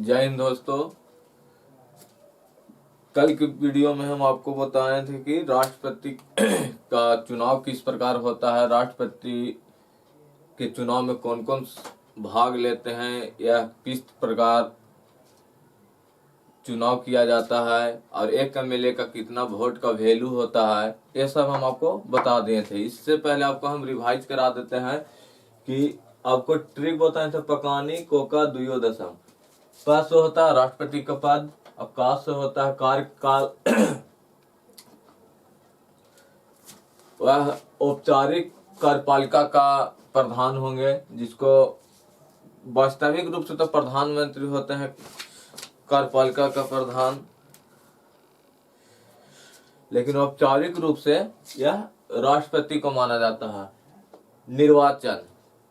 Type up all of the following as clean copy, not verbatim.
जय हिंद दोस्तों। कल की वीडियो में हम आपको बताए थे कि राष्ट्रपति का चुनाव किस प्रकार होता है, राष्ट्रपति के चुनाव में कौन कौन भाग लेते हैं, या किस प्रकार चुनाव किया जाता है और एक एमएलए का कितना वोट का वैल्यू होता है, ये सब हम आपको बता दिए थे। इससे पहले आपको हम रिवाइज करा देते हैं कि आपको ट्रिक बताए थे। पकानी कोका दुयोदशम पद से होता है राष्ट्रपति का पद, अवकाश से होता है कार्यकाल वह औपचारिक कार्यपालिका का प्रधान होंगे, जिसको वास्तविक रूप से तो प्रधानमंत्री होते हैं कार्यपालिका का प्रधान, लेकिन औपचारिक रूप से यह राष्ट्रपति को माना जाता है। निर्वाचन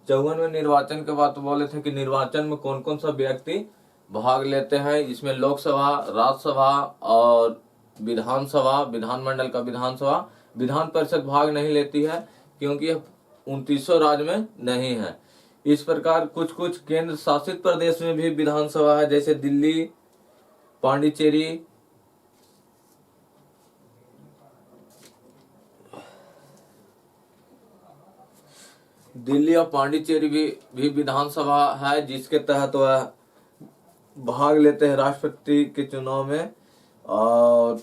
54 में निर्वाचन के बाद बोले थे कि निर्वाचन में कौन कौन सा व्यक्ति भाग लेते हैं। इसमें लोकसभा, राज्यसभा और विधानसभा, विधानमंडल का विधानसभा, विधान परिषद भाग नहीं लेती है क्योंकि यह 2900 राज्य में नहीं है। इस प्रकार कुछ कुछ केंद्र शासित प्रदेश में भी विधानसभा है, जैसे दिल्ली, पांडिचेरी, दिल्ली और पांडिचेरी भी विधानसभा है, जिसके तहत वह भाग लेते हैं राष्ट्रपति के चुनाव में। और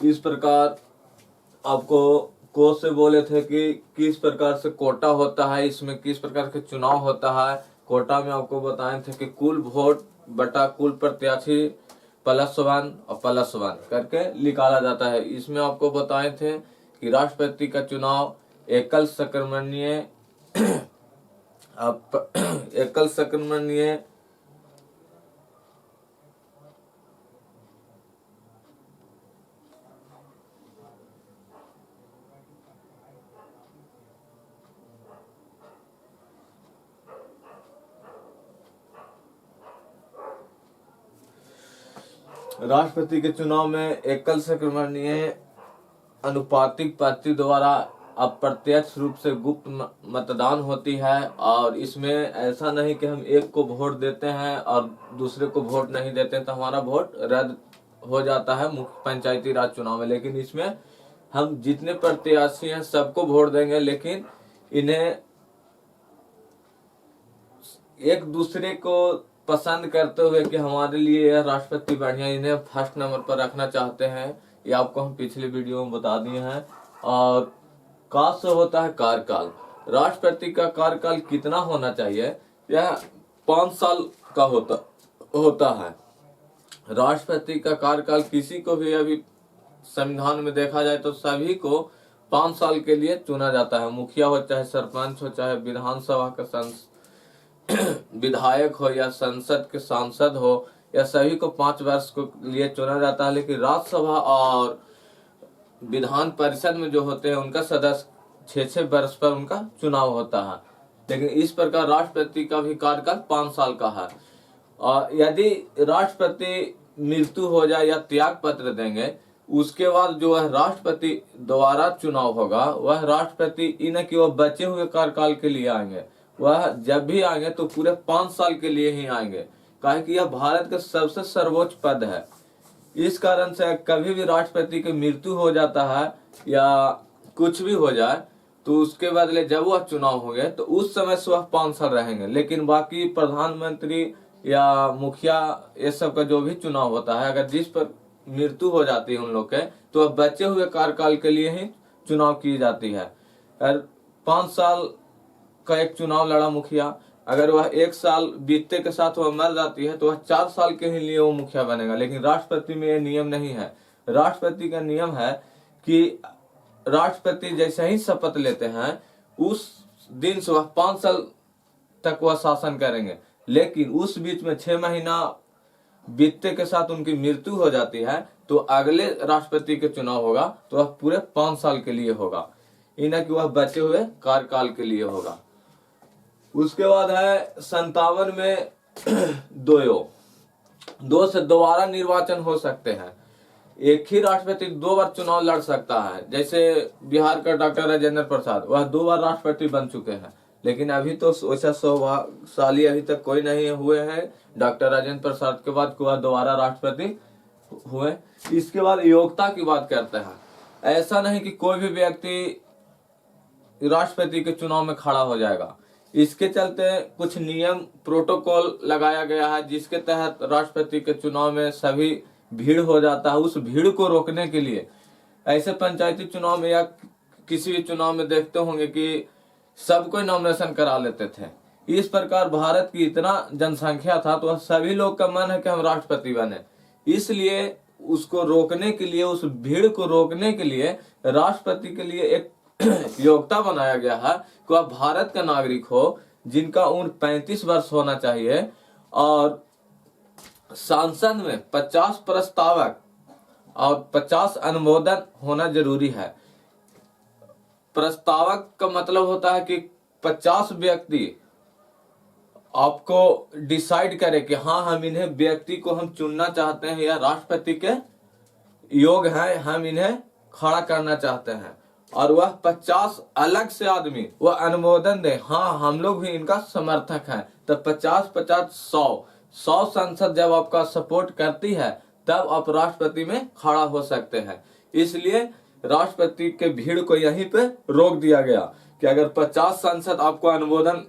इस प्रकार आपको कोर्स से बोले थे कि किस प्रकार से कोटा होता है, इसमें किस प्रकार के चुनाव होता है। कोटा में आपको बताए थे कि कुल वोट बटा कुल प्रत्याशी +1 और +1 करके निकाला जाता है। इसमें आपको बताए थे कि राष्ट्रपति का चुनाव एकल संक्रमणीय राष्ट्रपति के चुनाव में एकल संक्रमणीय अनुपातिक पद्धति द्वारा अप्रत्यक्ष रूप से गुप्त मतदान होती है। और इसमें ऐसा नहीं कि हम एक को वोट देते हैं और दूसरे को वोट नहीं देते हैं तो हमारा वोट रद्द हो जाता है मुख्य पंचायती राज चुनाव में। लेकिन इसमें हम जितने प्रत्याशी हैं सबको वोट देंगे, लेकिन इन्हें एक दूसरे को पसंद करते हुए कि हमारे लिए यह राष्ट्रपति बढ़िया, इन्हें फर्स्ट नंबर पर रखना चाहते हैं। ये आपको हम पिछले वीडियो में बता दिए हैं। और काल से होता है कार्यकाल। राष्ट्रपति का कार्यकाल कितना होना चाहिए, यह 5 साल का होता है। राष्ट्रपति का कार्यकाल किसी को भी अभी संविधान में देखा जाए तो सभी को 5 साल के लिए चुना जाता है। मुखिया हो, चाहे सरपंच हो, चाहे विधानसभा का विधायक हो या संसद के सांसद हो, या सभी को 5 वर्ष के लिए चुना जाता है। लेकिन राज्यसभा और विधान परिषद में जो होते हैं उनका सदस्य 6-6 वर्ष पर उनका चुनाव होता है। लेकिन इस प्रकार राष्ट्रपति का भी कार्यकाल 5 साल का है। और यदि राष्ट्रपति मृत्यु हो जाए या त्याग पत्र देंगे, उसके बाद जो है राष्ट्रपति द्वारा चुनाव होगा, वह राष्ट्रपति इन कि वह बचे हुए कार्यकाल के लिए आएंगे। वह जब भी आएंगे तो पूरे 5 साल के लिए ही आएंगे, काहे कि यह भारत का सबसे सर्वोच्च पद है। इस कारण से कभी भी राष्ट्रपति की मृत्यु हो जाता है या कुछ भी हो जाए तो उसके बदले जब वह चुनाव होंगे तो उस समय से वह 5 साल रहेंगे। लेकिन बाकी प्रधानमंत्री या मुखिया ये सब का जो भी चुनाव होता है, अगर जिस पर मृत्यु हो जाती है उन लोग के, तो वह बचे हुए कार्यकाल के लिए ही चुनाव की जाती है। और 5 साल का एक चुनाव लड़ा मुखिया, अगर वह 1 साल बीतते के साथ वह मर जाती है तो वह 4 साल के ही लिए वो मुखिया बनेगा। लेकिन राष्ट्रपति में ये नियम नहीं है। राष्ट्रपति का नियम है कि राष्ट्रपति जैसे ही शपथ लेते हैं उस दिन से वह 5 साल तक वह शासन करेंगे। लेकिन उस बीच में 6 महीना बीतते के साथ उनकी मृत्यु हो जाती है तो अगले राष्ट्रपति के चुनाव होगा तो वह पूरे 5 साल के लिए होगा, इन्हें कि वह बचे हुए कार्यकाल के लिए होगा। उसके बाद है 57 में 2 से दोबारा निर्वाचन हो सकते हैं। एक ही राष्ट्रपति 2 बार चुनाव लड़ सकता है। जैसे बिहार का डॉक्टर राजेंद्र प्रसाद, वह 2 बार राष्ट्रपति बन चुके हैं, लेकिन अभी तो वैसा सौभाग्यशाली अभी तक कोई नहीं हुए हैं डॉक्टर राजेंद्र प्रसाद के बाद वह दोबारा राष्ट्रपति हुए। इसके बाद योग्यता की बात करते हैं। ऐसा नहीं कि कोई भी व्यक्ति राष्ट्रपति के चुनाव में खड़ा हो जाएगा। इसके चलते कुछ नियम प्रोटोकॉल लगाया गया है, जिसके तहत राष्ट्रपति के चुनाव में सभी भीड़ हो जाता है। उस भीड़ को रोकने के लिए ऐसे पंचायती चुनाव में या किसी भी चुनाव में देखते होंगे कि सब कोई नॉमिनेशन करा लेते थे। इस प्रकार भारत की इतना जनसंख्या था तो सभी लोग का मन है कि हम राष्ट्रपति बने, इसलिए उसको रोकने के लिए, उस भीड़ को रोकने के लिए राष्ट्रपति के लिए एक योग्यता बनाया गया है कि वह भारत का नागरिक हो, जिनका उम्र 35 वर्ष होना चाहिए और संसद में 50 प्रस्तावक और 50 अनुमोदन होना जरूरी है। प्रस्तावक का मतलब होता है कि 50 व्यक्ति आपको डिसाइड करे कि हाँ हम इन्हें व्यक्ति को हम चुनना चाहते हैं या राष्ट्रपति के योग है, हम इन्हें खड़ा करना चाहते हैं, और वह 50 अलग से आदमी वह अनुमोदन दे, हाँ हम लोग भी इनका समर्थक हैं। तो 50-50 100 संसद जब आपका सपोर्ट करती है तब आप राष्ट्रपति में खड़ा हो सकते हैं। इसलिए राष्ट्रपति के भीड़ को यहीं पे रोक दिया गया कि अगर 50 संसद आपको अनुमोदन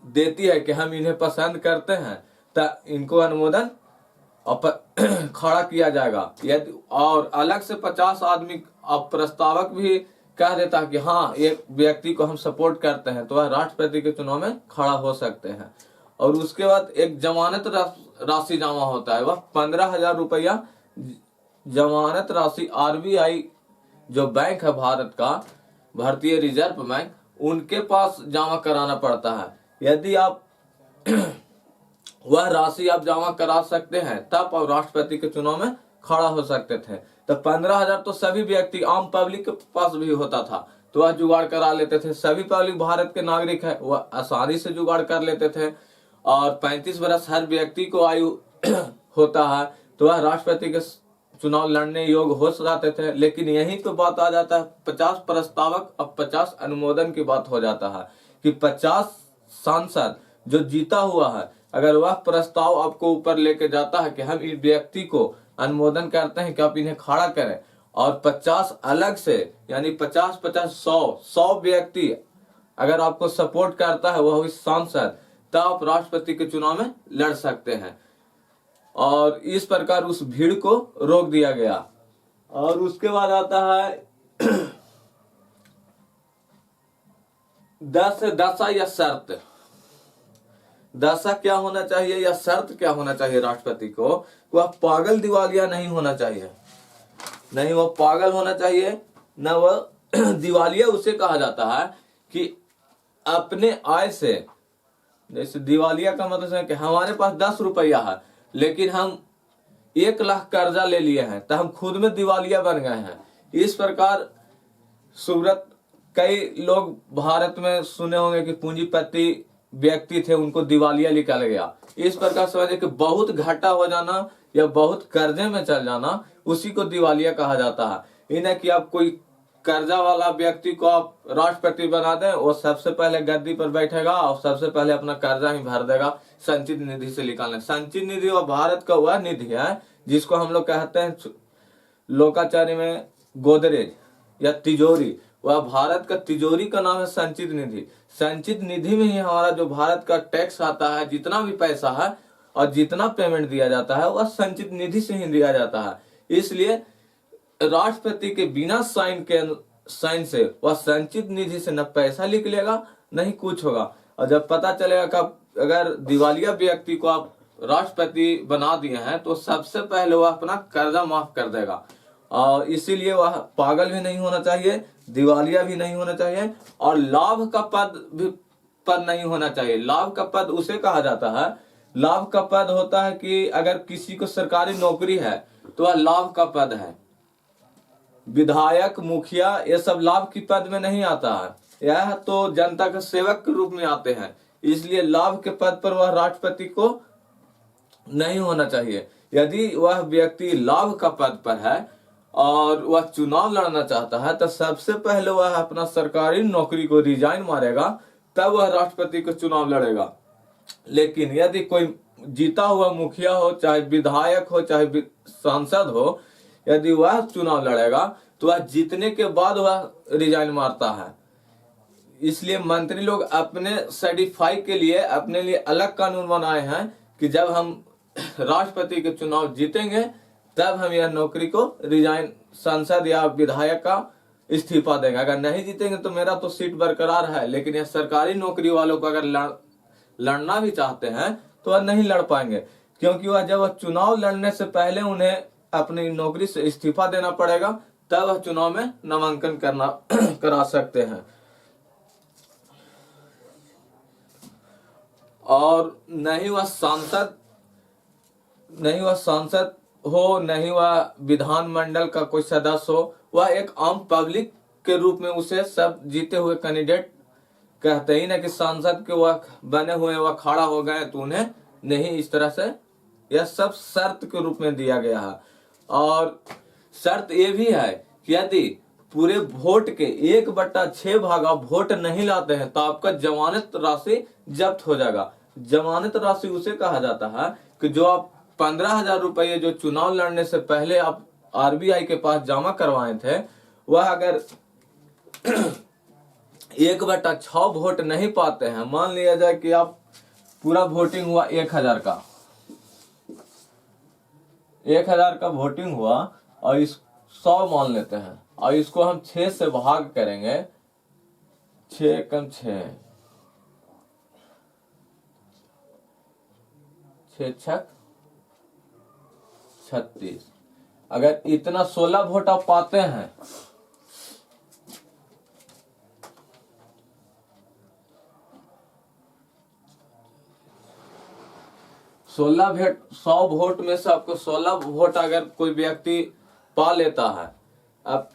देती है कि हम इन्हें पसंद करते हैं तो इनको अनुमोदन खड़ा किया जाएगा। यदि और अलग से 50 आदमी अब प्रस्तावक भी कह देता है कि हाँ एक व्यक्ति को हम सपोर्ट करते हैं, तो वह राष्ट्रपति के चुनाव में खड़ा हो सकते हैं। और उसके बाद एक जमानत राशि जमा होता है, वह 15,000 रुपया जमानत राशि RBI जो बैंक है भारत का, भारतीय रिजर्व बैंक, उनके पास जमा कराना पड़ता है। यदि आप वह राशि आप जमा करा सकते हैं तब आप राष्ट्रपति के चुनाव में खड़ा हो सकते थे। तो 15,000 तो सभी व्यक्ति आम पब्लिक के पास भी होता था, तो वह जुगाड़ करा लेते थे। सभी पब्लिक भारत के नागरिक है, वह आसानी से जुगाड़ कर लेते थे। और 35 वर्ष हर व्यक्ति को आयु होता है, तो वह राष्ट्रपति के चुनाव लड़ने योग्य हो जाते थे। लेकिन यही तो बात आ जाता है 50 प्रस्तावक अब 50 अनुमोदन की बात हो जाता है कि 50 सांसद जो जीता हुआ है, अगर वह प्रस्ताव आपको ऊपर लेके जाता है कि हम इस व्यक्ति को अनुमोदन करते हैं कि आप इन्हें खड़ा करें, और 50 अलग से यानी 50-50 100 व्यक्ति अगर आपको सपोर्ट करता है वह इस सांसद, तब आप राष्ट्रपति के चुनाव में लड़ सकते हैं। और इस प्रकार उस भीड़ को रोक दिया गया। और उसके बाद आता है 10 दशा या शर्त। दशा क्या होना चाहिए या शर्त क्या होना चाहिए राष्ट्रपति को? वह पागल दिवालिया नहीं होना चाहिए, नहीं वह पागल होना चाहिए, न वह दिवालिया उसे कहा जाता है कि अपने आय से, जैसे दिवालिया का मतलब है कि हमारे पास 10 रुपया है लेकिन हम 1 लाख कर्जा ले लिए हैं तो हम खुद में दिवालिया बन गए हैं। इस प्रकार सूरत कई लोग भारत में सुने होंगे कि पूंजीपति व्यक्ति थे, उनको दिवालिया निकाल गया। इस प्रकार समझे कि बहुत घाटा हो जाना या बहुत कर्जे में चल जाना, उसी को दिवालिया कहा जाता है। इन्हें कि आप कोई कर्जा वाला व्यक्ति को आप राष्ट्रपति बना दें, वो सबसे पहले गद्दी पर बैठेगा और सबसे पहले अपना कर्जा ही भर देगा संचित निधि से निकालने। संचित निधि वह भारत का वह निधि है जिसको हम लोग कहते हैं लोकाचारी में गोदरेज या तिजोरी। वह भारत का तिजोरी का नाम है संचित निधि। संचित निधि में ही हमारा जो भारत का टैक्स आता है, जितना भी पैसा है और जितना पेमेंट दिया जाता है, वह संचित निधि से ही दिया जाता है। इसलिए राष्ट्रपति के बिना साइन से वह संचित निधि से न पैसा निकलेगा नहीं कुछ होगा। और जब पता चलेगा कि अगर दिवालिया व्यक्ति को आप राष्ट्रपति बना दिए हैं तो सबसे पहले वह अपना कर्जा माफ कर देगा। और इसीलिए वह पागल भी नहीं होना चाहिए, दिवालिया भी नहीं होना चाहिए, और लाभ का पद नहीं होना चाहिए। लाभ का पद उसे कहा जाता है, लाभ का पद होता है कि अगर किसी को सरकारी नौकरी है तो वह लाभ का पद है। विधायक, मुखिया, ये सब लाभ की पद में नहीं आता है, यह तो जनता के सेवक के रूप में आते हैं। इसलिए लाभ के पद पर वह राष्ट्रपति को नहीं होना चाहिए। यदि वह व्यक्ति लाभ का पद पर है और वह चुनाव लड़ना चाहता है तो सबसे पहले वह अपना सरकारी नौकरी को रिजाइन मारेगा, तब वह राष्ट्रपति का चुनाव लड़ेगा। लेकिन यदि कोई जीता हुआ मुखिया हो, चाहे विधायक हो, चाहे सांसद हो, यदि वह चुनाव लड़ेगा तो वह जीतने के बाद वह रिजाइन मारता है। इसलिए मंत्री लोग अपने सर्टिफाई के लिए अपने लिए अलग कानून बनाए हैं कि जब हम राष्ट्रपति के चुनाव जीतेंगे तब हम यह नौकरी को रिजाइन, सांसद या विधायक का इस्तीफा देंगे। अगर नहीं जीतेंगे तो मेरा तो सीट बरकरार है, लेकिन यह सरकारी नौकरी वालों को अगर लड़ना भी चाहते हैं तो वह नहीं लड़ पाएंगे, क्योंकि वह जब वह चुनाव लड़ने से पहले उन्हें अपनी नौकरी से इस्तीफा देना पड़ेगा, तब वह चुनाव में नामांकन करा सकते हैं। और नहीं वह सांसद हो, नहीं वह विधानमंडल का कोई सदस्य हो, वह एक आम पब्लिक के रूप में उसे सब जीते हुए कैंडिडेट कहते ही ना कि सांसद के वह बने हुए वह खड़ा हो गए तो उन्हें नहीं। इस तरह से यह सब शर्त के रूप में दिया गया है। और शर्त ये भी है कि यदि पूरे वोट के 1/6 भाग आप वोट नहीं लाते हैं तो आपका जमानत राशि जब्त हो जाएगा। जमानत राशि उसे कहा जाता है कि जो आप 15,000 रुपये जो चुनाव लड़ने से पहले आप आरबीआई के पास जमा करवाए थे, वह अगर 1/6 वोट नहीं पाते हैं, मान लिया जाए कि आप पूरा वोटिंग हुआ 1,000 का, 1,000 का वोटिंग हुआ और इस 100 मान लेते हैं और इसको हम 6 से भाग करेंगे, 6 कम 6, 6 छक 36। अगर इतना 16 वोट आप पाते हैं, सोलह 100 वोट में से आपको 16 वोट अगर कोई व्यक्ति पा लेता है अब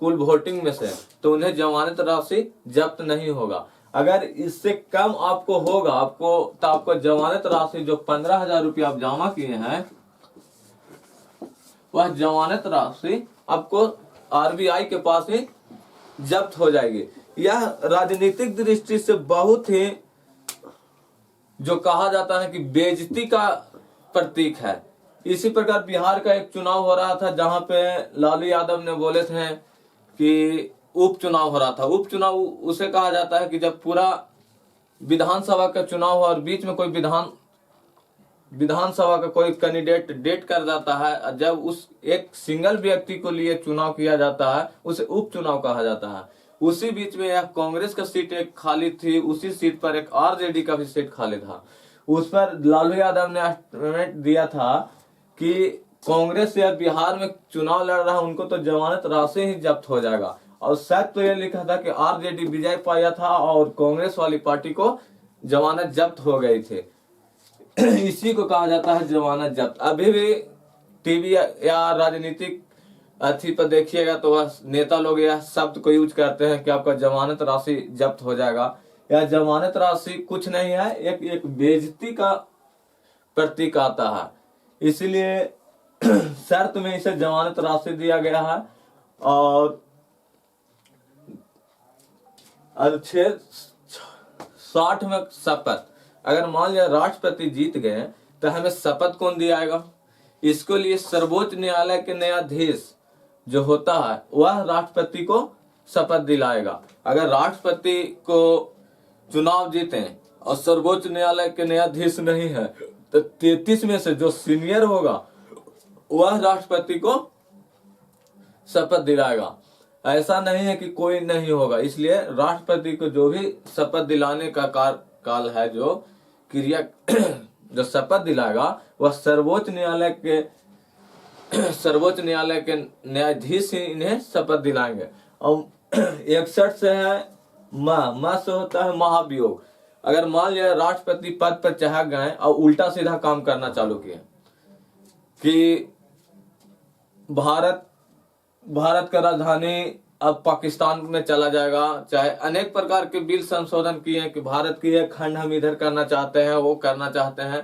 कुल वोटिंग में से, तो उन्हें जमानत राशि जब्त नहीं होगा। अगर इससे कम आपको होगा तो आपको जमानत राशि जो 15,000 रुपया आप जमा किए हैं, वह जमानत राशि आपको आरबीआई के पास ही जब्त हो जाएगी। यह राजनीतिक दृष्टि से बहुत ही जो कहा जाता है कि बेइज्जती का प्रतीक है। इसी प्रकार बिहार का एक चुनाव हो रहा था जहां पे लालू यादव ने बोले थे कि उपचुनाव हो रहा था। उपचुनाव उसे कहा जाता है कि जब पूरा विधानसभा का चुनाव हो और बीच में कोई विधानसभा का कोई कैंडिडेट डेट कर जाता है, जब उस एक सिंगल व्यक्ति को लिए चुनाव किया जाता है, उसे उपचुनाव कहा जाता है। उसी बीच में यह कांग्रेस का सीट एक खाली थी, उसी सीट पर एक आरजेडी का भी सीट खाली था। उस पर लालू यादव ने स्टेटमेंट दिया था कि कांग्रेस या बिहार में चुनाव लड़ रहा है उनको तो जमानत राशि ही जब्त हो जाएगा। और शायद तो यह लिखा था कि आरजेडी विजय पाया था और कांग्रेस वाली पार्टी को जमानत जब्त हो गई थी। इसी को कहा जाता है जमानत जब्त। अभी भी टीवी या राजनीतिक अथी पर देखिएगा तो वह नेता लोग यह शब्द को यूज करते हैं कि आपका जमानत राशि जब्त हो जाएगा। यह जमानत राशि कुछ नहीं है, एक बेइज्जती का प्रतीक आता है, इसलिए शर्त में इसे जमानत राशि दिया गया है। और 60 में शपथ, अगर मान लिया राष्ट्रपति जीत गए तो हमें शपथ कौन दिलाएगा? इसके लिए सर्वोच्च न्यायालय के न्यायाधीश जो होता है वह राष्ट्रपति को शपथ दिलाएगा। अगर राष्ट्रपति को चुनाव जीते और सर्वोच्च न्यायालय के न्यायाधीश नहीं है तो 33 में से जो सीनियर होगा वह राष्ट्रपति को शपथ दिलाएगा। ऐसा नहीं है कि कोई नहीं होगा, इसलिए राष्ट्रपति को जो भी शपथ दिलाने का काल है, जो क्रिया जो शपथ दिलाएगा वह सर्वोच्च न्यायालय के न्यायाधीश ही इन्हें शपथ दिलाएंगे। और 61 से है माह से होता है महाभियोग। अगर मान लिया राष्ट्रपति पद पर चढ़ गए और उल्टा सीधा काम करना चालू किए कि भारत का राजधानी अब पाकिस्तान में चला जाएगा, चाहे अनेक प्रकार के बिल संशोधन किए कि भारत की एक खंड हम इधर करना चाहते हैं, वो करना चाहते हैं।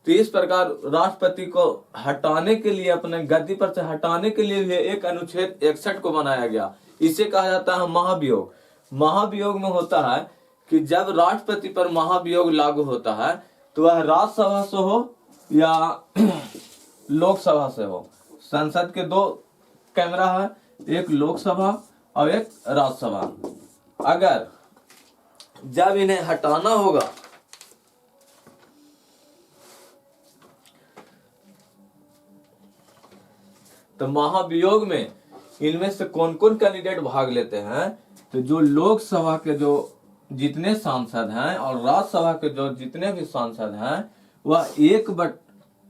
तो इस प्रकार राष्ट्रपति को हटाने के लिए, अपने गद्दी पर से हटाने के लिए भी एक अनुच्छेद 61 को बनाया गया। इसे कहा जाता है महाभियोग। महाभियोग में होता है कि जब राष्ट्रपति पर महाभियोग लागू होता है तो वह राज्यसभा से हो या लोकसभा से हो। संसद के दो कैमरा है, एक लोकसभा और एक राज्यसभा। अगर जब इन्हें हटाना होगा तो महाभियोग में इनमें से कौन कौन कैंडिडेट भाग लेते हैं? तो जो लोकसभा के जो जितने सांसद हैं और राज्यसभा के जो जितने भी सांसद हैं वह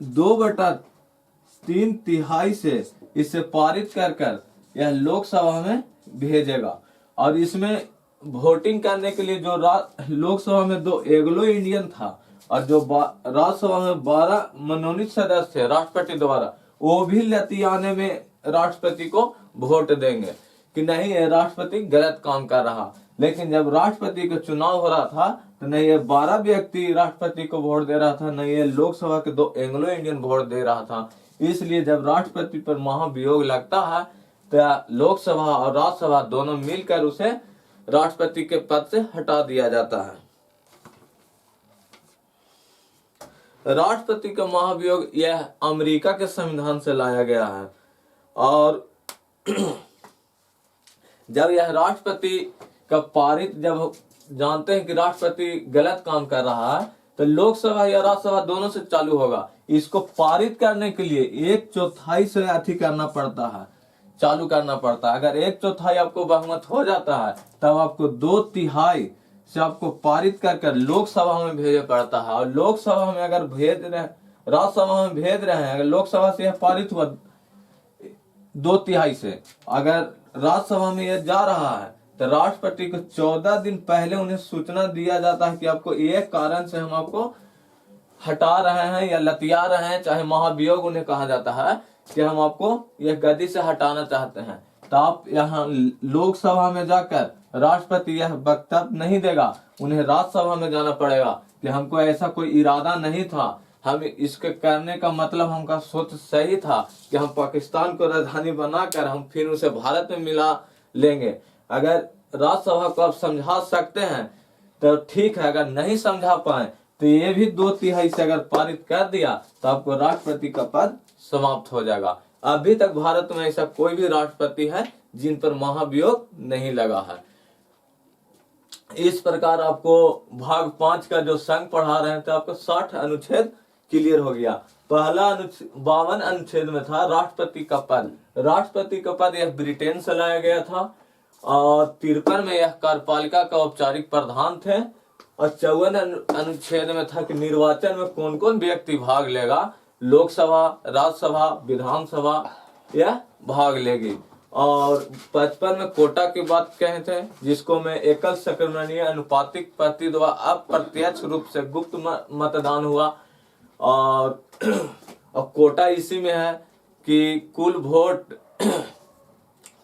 2/3 से इसे पारित कर यह लोकसभा में भेजेगा। और इसमें वोटिंग करने के लिए जो लोकसभा में 2 एंग्लो इंडियन था और जो राज्यसभा में 12 मनोनीत सदस्य थे राष्ट्रपति द्वारा, वो भी लतियाने में राष्ट्रपति को वोट देंगे कि नहीं ये राष्ट्रपति गलत काम कर रहा। लेकिन जब राष्ट्रपति का चुनाव हो रहा था तो नहीं ये 12 व्यक्ति राष्ट्रपति को वोट दे रहा था, नहीं ये लोकसभा के 2 एंग्लो इंडियन वोट दे रहा था। इसलिए जब राष्ट्रपति पर महाभियोग लगता है तो लोकसभा और राज्यसभा दोनों मिलकर उसे राष्ट्रपति के पद से हटा दिया जाता है। राष्ट्रपति का महाभियोग यह अमेरिका के संविधान से लाया गया है। और जब यह राष्ट्रपति का पारित, जब जानते हैं कि राष्ट्रपति गलत काम कर रहा है तो लोकसभा या राज्यसभा दोनों से चालू होगा। इसको पारित करने के लिए 1/4 से अधिक करना पड़ता है, चालू करना पड़ता है। अगर 1/4 आपको बहुमत हो जाता है तब आपको 2/3 से आपको पारित कर लोकसभा में भेजे पड़ता है। और लोकसभा में अगर भेज रहे, राज्यसभा में भेज रहे हैं, अगर लोकसभा से यह पारित हुआ 2/3 से, अगर राज्यसभा में यह जा रहा है तो राष्ट्रपति को 14 दिन पहले उन्हें सूचना दिया जाता है कि आपको एक कारण से हम आपको हटा रहे हैं या लतिया रहे हैं, चाहे महाभियोग उन्हें कहा जाता है कि हम आपको यह गद्दी से हटाना चाहते हैं। तो आप यहाँ लोकसभा में जाकर राष्ट्रपति यह वक्तव्य नहीं देगा, उन्हें राज्यसभा में जाना पड़ेगा कि हमको ऐसा कोई इरादा नहीं था, हम इसके करने का मतलब हमका सोच सही था कि हम पाकिस्तान को राजधानी बनाकर हम फिर उसे भारत में मिला लेंगे। अगर राज्यसभा को आप समझा सकते हैं तो ठीक है, अगर नहीं समझा पाए तो ये भी 2/3 से अगर पारित कर दिया तो आपको राष्ट्रपति का पद समाप्त हो जाएगा। अभी तक भारत में ऐसा कोई भी राष्ट्रपति है जिन पर महाभियोग नहीं लगा है। इस प्रकार आपको भाग 5 का जो संघ पढ़ा रहे थे आपको 60 अनुच्छेद क्लियर हो गया। पहला 52 अनुच्छेद में था राष्ट्रपति का पद। राष्ट्रपति का पद यह ब्रिटेन से लाया गया था। और 53 में यह कार्यपालिका का औपचारिक प्रधान थे। और 54 अनुच्छेद में था कि निर्वाचन में कौन कौन व्यक्ति भाग लेगा, लोकसभा, राज्यसभा, विधानसभा यह भाग लेगी। और 55 में कोटा की बात कहे थे, जिसको में एकल संक्रमणीय अनुपातिक पद्धति द्वारा अप्रत्यक्ष रूप से गुप्त मतदान हुआ। और कोटा इसी में है कि कुल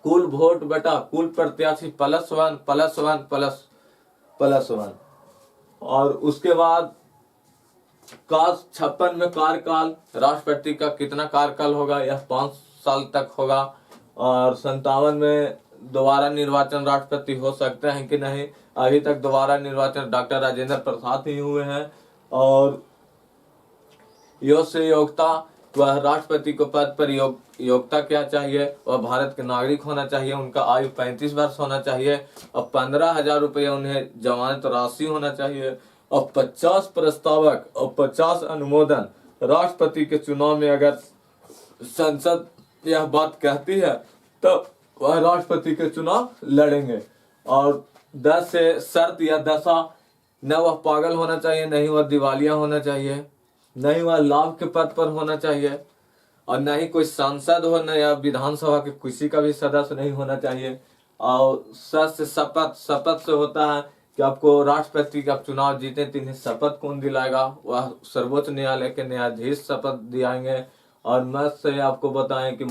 वोट बटा कुल प्रत्याशी +1 और उसके बाद 56 में कार्यकाल, राष्ट्रपति का कितना कार्यकाल होगा, यह 5 साल तक होगा। और 57 में दोबारा निर्वाचन राष्ट्रपति हो सकते हैं कि नहीं, अभी तक दोबारा निर्वाचन डॉक्टर राजेंद्र प्रसाद ही हुए हैं। और योग्यता, वह राष्ट्रपति को पद पर योग्यता क्या चाहिए, वह भारत के नागरिक होना चाहिए, उनका आयु 35 वर्ष होना चाहिए और 15,000 रुपये उन्हें जमानत राशि होना चाहिए और 50 प्रस्तावक और 50 अनुमोदन। राष्ट्रपति के चुनाव में अगर संसद यह बात कहती है तो वह राष्ट्रपति के चुनाव लड़ेंगे। और 10 से शर्त या दशा, न वह पागल होना चाहिए, नहीं वह दिवालिया होना चाहिए, नहीं वह लाभ के पद पर होना चाहिए और न ही कोई सांसद हो, न या विधानसभा के किसी का भी सदस्य नहीं होना चाहिए। और शपथ से होता है कि आपको राष्ट्रपति का चुनाव जीते तो इन्हें शपथ कौन दिलाएगा, वह सर्वोच्च न्यायालय के न्यायाधीश शपथ दिलाएंगे। और मत से आपको बताएं कि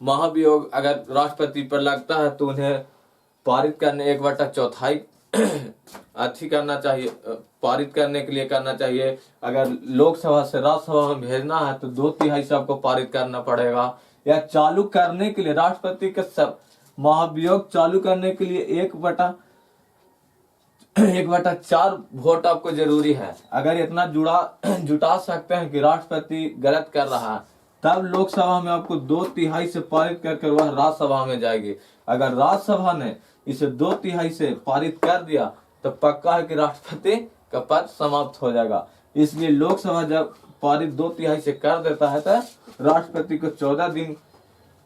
महाभियोग अगर राष्ट्रपति पर लगता है तो उन्हें पारित करने 1/4 अथी करना चाहिए, पारित करने के लिए करना चाहिए। अगर लोकसभा से राज्यसभा में भेजना है तो 2/3 से आपको पारित करना पड़ेगा। या चालू करने के लिए राष्ट्रपति के सब महाभियोग चालू करने के लिए 1/4 वोट आपको जरूरी है। अगर इतना जुटा सकते हैं कि राष्ट्रपति गलत कर रहा है, तब लोकसभा में आपको 2/3 से पारित कर वह राज्यसभा में जाएगी। अगर राज्यसभा ने इसे 2/3 से पारित कर दिया तो पक्का है कि राष्ट्रपति का पद समाप्त हो जाएगा। इसलिए लोकसभा जब पारित 2/3 से कर देता है तो राष्ट्रपति को 14 दिन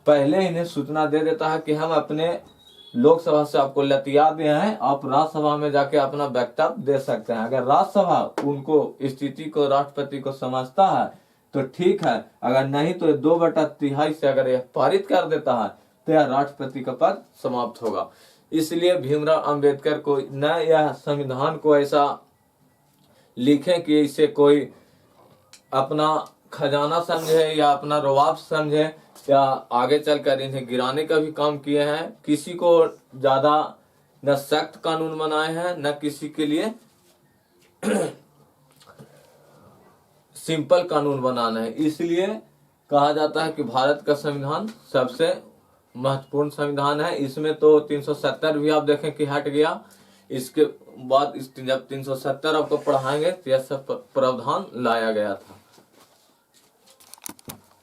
पहले इन्हें सूचना दे देता है कि हम अपने लोकसभा से आपको लतिया दिए हैं, आप राज्यसभा में जाके अपना वक्तव्य दे सकते हैं। अगर राज्यसभा उनको स्थिति को राष्ट्रपति को समझता है तो ठीक है, अगर नहीं तो 2/3 से अगर यह पारित कर देता है तो यह राष्ट्रपति का पद समाप्त होगा। इसलिए भीमराव अंबेडकर को न यह संविधान को ऐसा लिखे कि इसे कोई अपना खजाना समझे या अपना रवाब समझे या आगे चलकर इन्हें गिराने का भी काम किए हैं। किसी को ज्यादा न सख्त कानून बनाए हैं न किसी के लिए सिंपल कानून बनाना है। इसलिए कहा जाता है कि भारत का संविधान सबसे महत्वपूर्ण संविधान है। इसमें तो 370 भी आप देखें कि हट गया। इसके बाद जब 370 आपको पढ़ाएंगे तो यह सब प्रावधान लाया गया था।